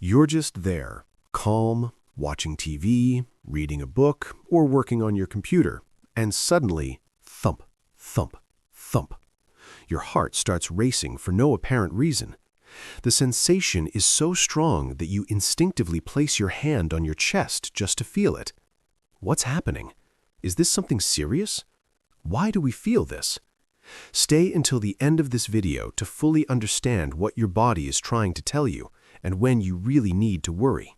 You're just there, calm, watching TV, reading a book, or working on your computer, and suddenly, thump, thump, thump. Your heart starts racing for no apparent reason. The sensation is so strong that you instinctively place your hand on your chest just to feel it. What's happening? Is this something serious? Why do we feel this? Stay until the end of this video to fully understand what your body is trying to tell you and when you really need to worry.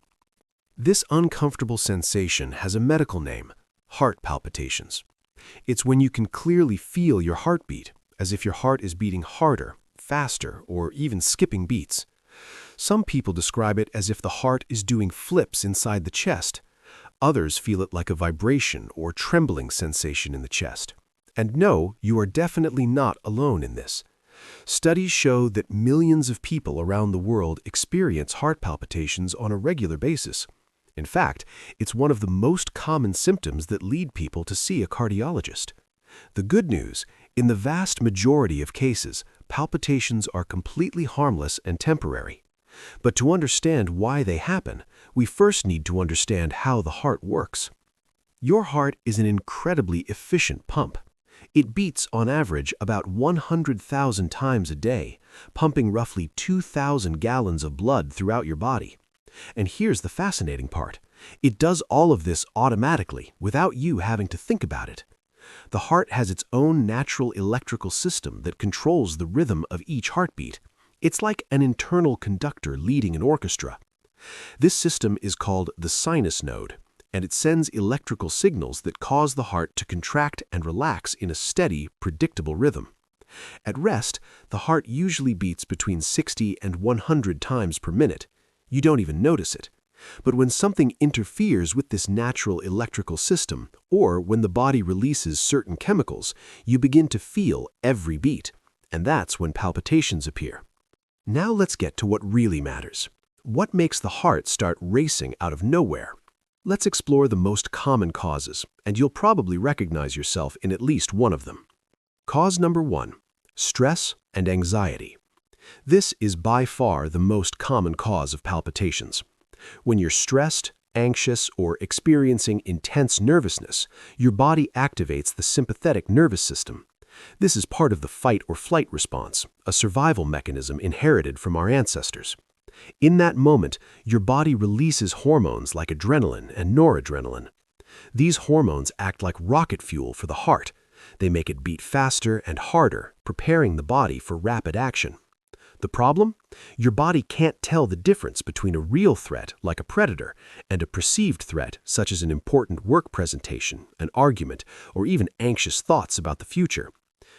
This uncomfortable sensation has a medical name: heart palpitations. It's when you can clearly feel your heartbeat, as if your heart is beating harder, faster, or even skipping beats. Some people describe it as if the heart is doing flips inside the chest. Others feel it like a vibration or trembling sensation in the chest. And no, you are definitely not alone in this. Studies show that millions of people around the world experience heart palpitations on a regular basis. In fact, it's one of the most common symptoms that lead people to see a cardiologist. The good news, in the vast majority of cases, palpitations are completely harmless and temporary. But to understand why they happen, we first need to understand how the heart works. Your heart is an incredibly efficient pump. It beats on average about 100,000 times a day, pumping roughly 2,000 gallons of blood throughout your body. And here's the fascinating part. It does all of this automatically, without you having to think about it. The heart has its own natural electrical system that controls the rhythm of each heartbeat. It's like an internal conductor leading an orchestra. This system is called the sinus node, and it sends electrical signals that cause the heart to contract and relax in a steady, predictable rhythm. At rest, the heart usually beats between 60 and 100 times per minute. You don't even notice it. But when something interferes with this natural electrical system, or when the body releases certain chemicals, you begin to feel every beat, and that's when palpitations appear. Now let's get to what really matters. What makes the heart start racing out of nowhere? Let's explore the most common causes, and you'll probably recognize yourself in at least one of them. Cause number 1: stress and anxiety. This is by far the most common cause of palpitations. When you're stressed, anxious, or experiencing intense nervousness, your body activates the sympathetic nervous system. This is part of the fight or flight response, a survival mechanism inherited from our ancestors. In that moment, your body releases hormones like adrenaline and noradrenaline. These hormones act like rocket fuel for the heart. They make it beat faster and harder, preparing the body for rapid action. The problem? Your body can't tell the difference between a real threat, like a predator, and a perceived threat, such as an important work presentation, an argument, or even anxious thoughts about the future.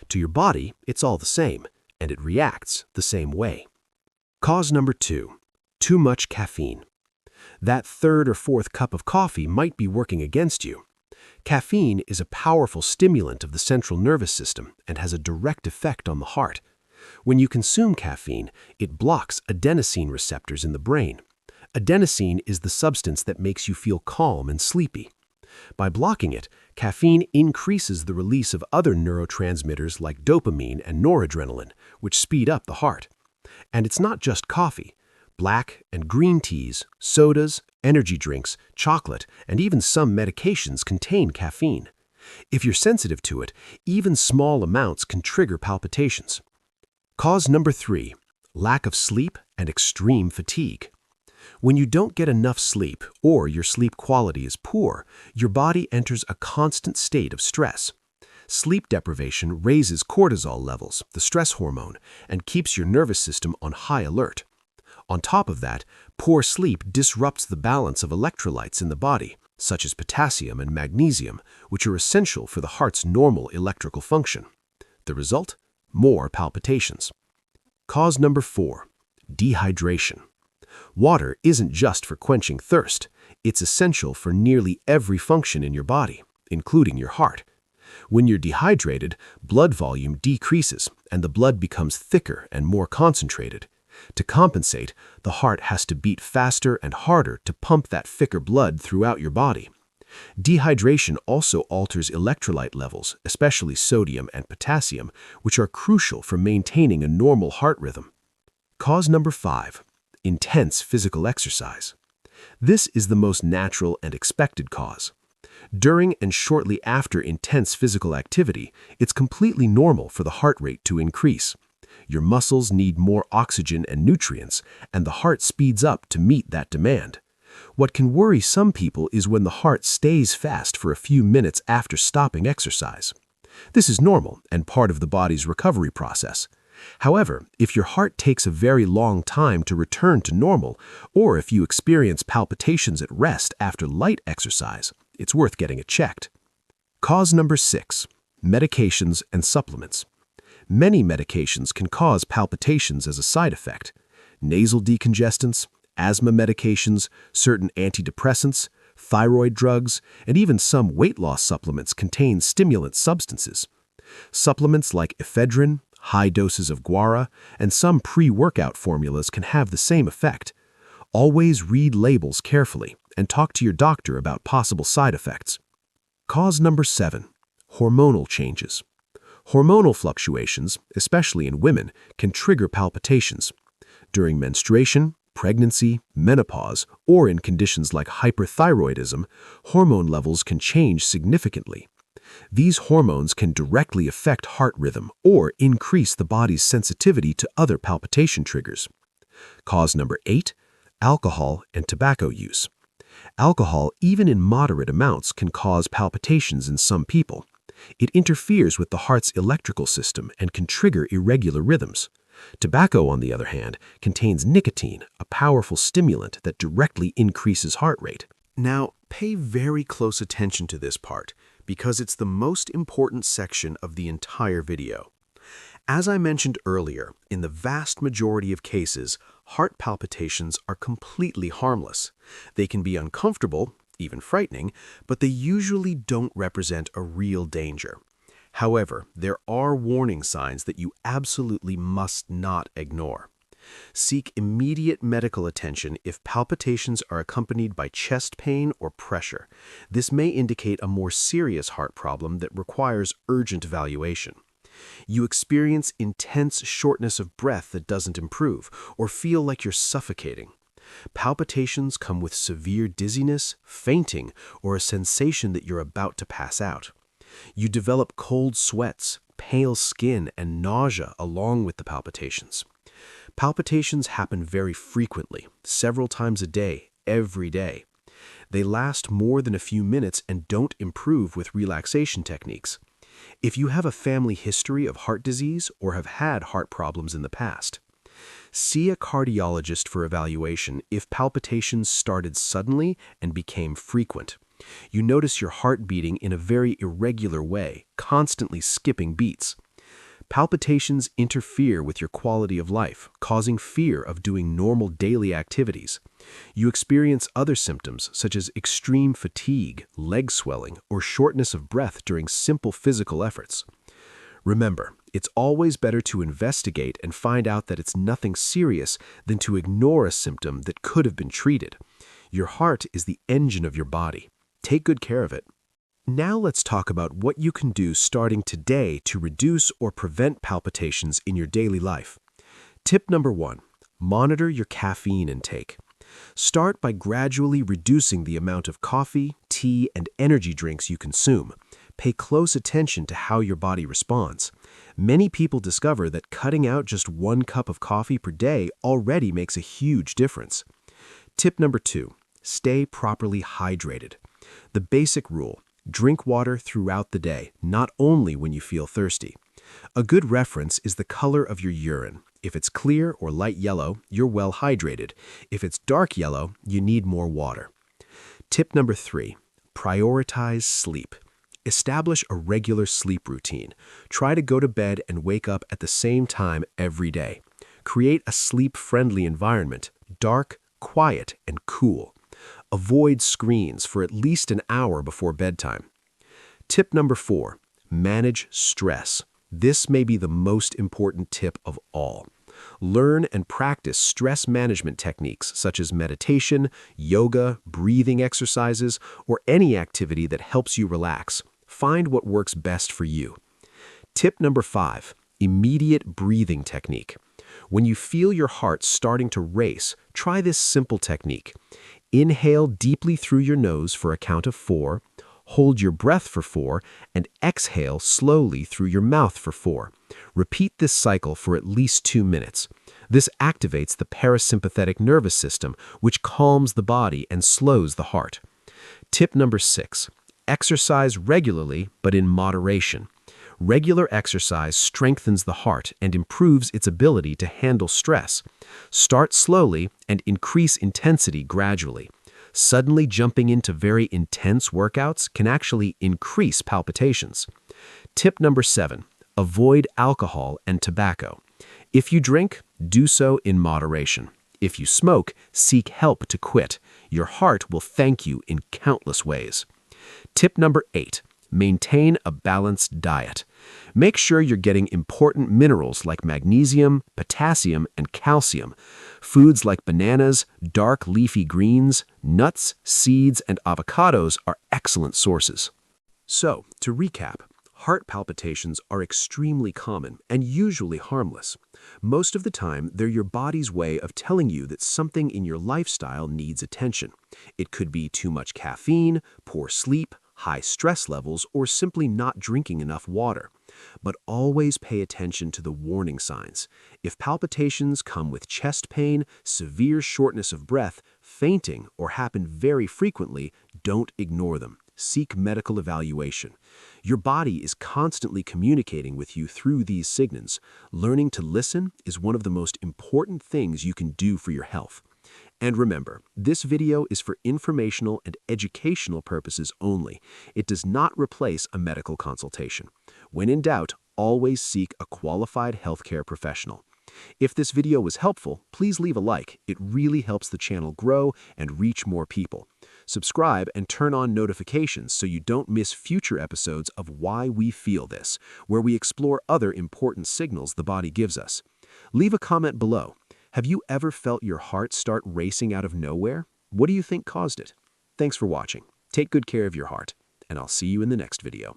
To your body, it's all the same, and it reacts the same way. Cause number 2: too much caffeine. That third or fourth cup of coffee might be working against you. Caffeine is a powerful stimulant of the central nervous system and has a direct effect on the heart. When you consume caffeine, it blocks adenosine receptors in the brain. Adenosine is the substance that makes you feel calm and sleepy. By blocking it, caffeine increases the release of other neurotransmitters like dopamine and noradrenaline, which speed up the heart. And it's not just coffee. Black and green teas, sodas, energy drinks, chocolate, and even some medications contain caffeine. If you're sensitive to it, even small amounts can trigger palpitations. Cause number 3: lack of sleep and extreme fatigue. When you don't get enough sleep or your sleep quality is poor, your body enters a constant state of stress. Sleep deprivation raises cortisol levels, the stress hormone, and keeps your nervous system on high alert. On top of that, poor sleep disrupts the balance of electrolytes in the body, such as potassium and magnesium, which are essential for the heart's normal electrical function. The result? More palpitations. Cause number 4: dehydration. Water isn't just for quenching thirst. It's essential for nearly every function in your body, including your heart. When you're dehydrated, blood volume decreases and the blood becomes thicker and more concentrated. To compensate, the heart has to beat faster and harder to pump that thicker blood throughout your body. Dehydration also alters electrolyte levels, especially sodium and potassium, which are crucial for maintaining a normal heart rhythm. Cause number 5: intense physical exercise. This is the most natural and expected cause. During and shortly after intense physical activity, it's completely normal for the heart rate to increase. Your muscles need more oxygen and nutrients, and the heart speeds up to meet that demand. What can worry some people is when the heart stays fast for a few minutes after stopping exercise. This is normal and part of the body's recovery process. However, if your heart takes a very long time to return to normal, or if you experience palpitations at rest after light exercise, it's worth getting it checked. Cause number 6, medications and supplements. Many medications can cause palpitations as a side effect. Nasal decongestants, asthma medications, certain antidepressants, thyroid drugs, and even some weight loss supplements contain stimulant substances. Supplements like ephedrine, high doses of guara, and some pre-workout formulas can have the same effect. Always read labels carefully and talk to your doctor about possible side effects. Cause number 7, hormonal changes. Hormonal fluctuations, especially in women, can trigger palpitations. During menstruation, pregnancy, menopause, or in conditions like hyperthyroidism, hormone levels can change significantly. These hormones can directly affect heart rhythm or increase the body's sensitivity to other palpitation triggers. Cause number 8, alcohol and tobacco use. Alcohol, even in moderate amounts, can cause palpitations in some people. It interferes with the heart's electrical system and can trigger irregular rhythms. Tobacco, on the other hand, contains nicotine, a powerful stimulant that directly increases heart rate. Now, pay very close attention to this part, because it's the most important section of the entire video. As I mentioned earlier, in the vast majority of cases, heart palpitations are completely harmless. They can be uncomfortable, even frightening, but they usually don't represent a real danger. However, there are warning signs that you absolutely must not ignore. Seek immediate medical attention if palpitations are accompanied by chest pain or pressure. This may indicate a more serious heart problem that requires urgent evaluation. You experience intense shortness of breath that doesn't improve, or feel like you're suffocating. Palpitations come with severe dizziness, fainting, or a sensation that you're about to pass out. You develop cold sweats, pale skin, and nausea along with the palpitations. Palpitations happen very frequently, several times a day, every day. They last more than a few minutes and don't improve with relaxation techniques. If you have a family history of heart disease or have had heart problems in the past, see a cardiologist for evaluation if palpitations started suddenly and became frequent. You notice your heart beating in a very irregular way, constantly skipping beats. Palpitations interfere with your quality of life, causing fear of doing normal daily activities. You experience other symptoms such as extreme fatigue, leg swelling, or shortness of breath during simple physical efforts. Remember, it's always better to investigate and find out that it's nothing serious than to ignore a symptom that could have been treated. Your heart is the engine of your body. Take good care of it. Now let's talk about what you can do starting today to reduce or prevent palpitations in your daily life. Tip number 1, monitor your caffeine intake. Start by gradually reducing the amount of coffee, tea, and energy drinks you consume. Pay close attention to how your body responds. Many people discover that cutting out just 1 cup of coffee per day already makes a huge difference. Tip number 2, stay properly hydrated. The basic rule: drink water throughout the day, not only when you feel thirsty. A good reference is the color of your urine. If it's clear or light yellow, you're well hydrated. If it's dark yellow, you need more water. Tip number 3, prioritize sleep. Establish a regular sleep routine. Try to go to bed and wake up at the same time every day. Create a sleep-friendly environment, dark, quiet, and cool. Avoid screens for at least an hour before bedtime. Tip number 4, manage stress. This may be the most important tip of all. Learn and practice stress management techniques such as meditation, yoga, breathing exercises, or any activity that helps you relax. Find what works best for you. Tip number 5, immediate breathing technique. When you feel your heart starting to race, try this simple technique. Inhale deeply through your nose for a count of 4, hold your breath for 4, and exhale slowly through your mouth for 4. Repeat this cycle for at least 2 minutes. This activates the parasympathetic nervous system, which calms the body and slows the heart. Tip number 6. Exercise regularly, but in moderation. Regular exercise strengthens the heart and improves its ability to handle stress. Start slowly and increase intensity gradually. Suddenly jumping into very intense workouts can actually increase palpitations. Tip number 7. Avoid alcohol and tobacco. If you drink, do so in moderation. If you smoke, seek help to quit. Your heart will thank you in countless ways. Tip number 8. Maintain a balanced diet. Make sure you're getting important minerals like magnesium, potassium, and calcium. Foods like bananas, dark leafy greens, nuts, seeds, and avocados are excellent sources. So, to recap, heart palpitations are extremely common and usually harmless. Most of the time, they're your body's way of telling you that something in your lifestyle needs attention. It could be too much caffeine, poor sleep, high stress levels, or simply not drinking enough water. But always pay attention to the warning signs. If palpitations come with chest pain, severe shortness of breath, fainting, or happen very frequently, don't ignore them. Seek medical evaluation. Your body is constantly communicating with you through these signals. Learning to listen is one of the most important things you can do for your health. And remember, this video is for informational and educational purposes only. It does not replace a medical consultation. When in doubt, always seek a qualified healthcare professional. If this video was helpful, please leave a like. It really helps the channel grow and reach more people. Subscribe and turn on notifications so you don't miss future episodes of Why We Feel This, where we explore other important signals the body gives us. Leave a comment below. Have you ever felt your heart start racing out of nowhere? What do you think caused it? Thanks for watching. Take good care of your heart, and I'll see you in the next video.